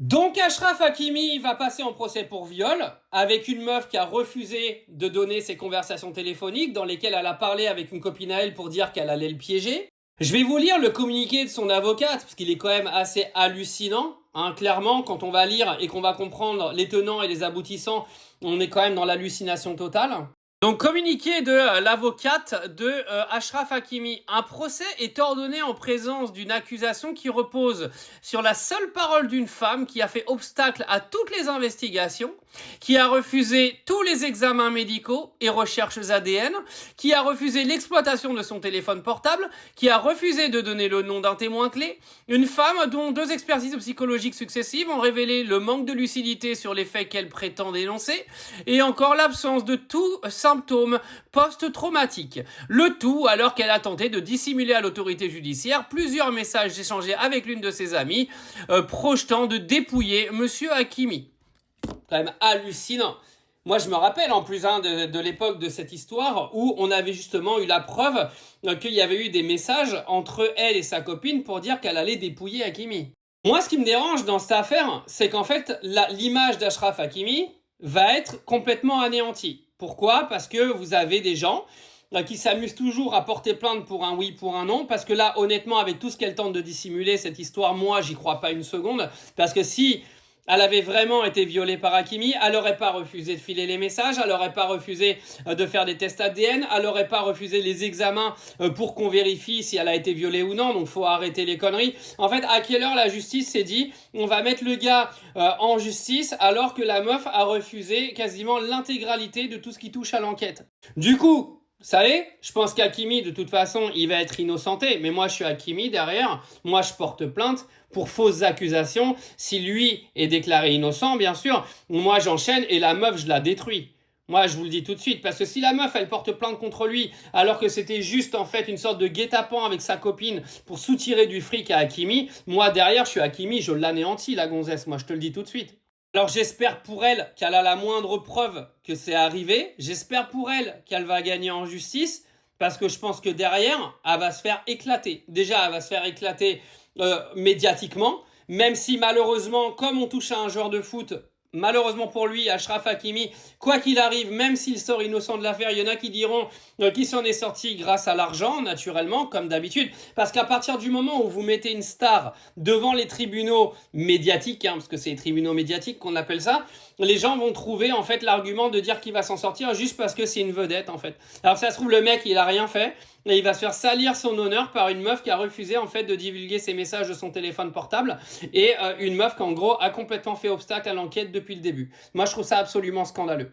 Donc Achraf Hakimi va passer en procès pour viol avec une meuf qui a refusé de donner ses conversations téléphoniques dans lesquelles elle a parlé avec une copine à elle pour dire qu'elle allait le piéger. Je vais vous lire le communiqué de son avocate parce qu'il est quand même assez hallucinant. Clairement, quand on va lire et qu'on va comprendre les tenants et les aboutissants, on est quand même dans l'hallucination totale. Donc, communiqué de l'avocate de Achraf Hakimi. Un procès est ordonné en présence d'une accusation qui repose sur la seule parole d'une femme qui a fait obstacle à toutes les investigations, qui a refusé tous les examens médicaux et recherches ADN, qui a refusé l'exploitation de son téléphone portable, qui a refusé de donner le nom d'un témoin clé, une femme dont 2 expertises psychologiques successives ont révélé le manque de lucidité sur les faits qu'elle prétend dénoncer, et encore l'absence de tout symptômes post-traumatiques. Le tout alors qu'elle a tenté de dissimuler à l'autorité judiciaire plusieurs messages échangés avec l'une de ses amies, projetant de dépouiller Monsieur Hakimi. Quand même hallucinant. Moi, je me rappelle en plus de l'époque de cette histoire où on avait justement eu la preuve qu'il y avait eu des messages entre elle et sa copine pour dire qu'elle allait dépouiller Hakimi. Moi, ce qui me dérange dans cette affaire, c'est qu'en fait, l'image d'Achraf Hakimi va être complètement anéantie. Pourquoi ? Parce que vous avez des gens qui s'amusent toujours à porter plainte pour un oui, pour un non, parce que là, honnêtement, avec tout ce qu'elle tente de dissimuler, cette histoire, moi, j'y crois pas une seconde, parce que si elle avait vraiment été violée par Hakimi, elle n'aurait pas refusé de filer les messages, elle n'aurait pas refusé de faire des tests ADN, elle n'aurait pas refusé les examens pour qu'on vérifie si elle a été violée ou non, donc faut arrêter les conneries. En fait, à quelle heure la justice s'est dit on va mettre le gars en justice alors que la meuf a refusé quasiment l'intégralité de tout ce qui touche à l'enquête. Du coup, vous savez, je pense qu'Hakimi, de toute façon, il va être innocenté. Mais moi, je suis Hakimi derrière. Moi, je porte plainte pour fausses accusations. Si lui est déclaré innocent, bien sûr, moi, j'enchaîne et la meuf, je la détruis. Moi, je vous le dis tout de suite, parce que si la meuf, elle porte plainte contre lui, alors que c'était juste, en fait, une sorte de guet-apens avec sa copine pour soutirer du fric à Hakimi, moi, derrière, je suis Hakimi, je l'anéantis, la gonzesse. Moi, je te le dis tout de suite. Alors j'espère pour elle qu'elle a la moindre preuve que c'est arrivé. J'espère pour elle qu'elle va gagner en justice parce que je pense que derrière, elle va se faire éclater. Déjà, elle va se faire éclater médiatiquement, même si malheureusement, comme on touche à un joueur de foot, malheureusement pour lui, Achraf Hakimi, quoi qu'il arrive, même s'il sort innocent de l'affaire, il y en a qui diront qu'il s'en est sorti grâce à l'argent, naturellement, comme d'habitude. Parce qu'à partir du moment où vous mettez une star devant les tribunaux médiatiques, parce que c'est les tribunaux médiatiques qu'on appelle ça, les gens vont trouver en fait l'argument de dire qu'il va s'en sortir juste parce que c'est une vedette en fait. Alors ça se trouve le mec il a rien fait et il va se faire salir son honneur par une meuf qui a refusé en fait de divulguer ses messages de son téléphone portable et une meuf qui en gros a complètement fait obstacle à l'enquête depuis le début. Moi je trouve ça absolument scandaleux.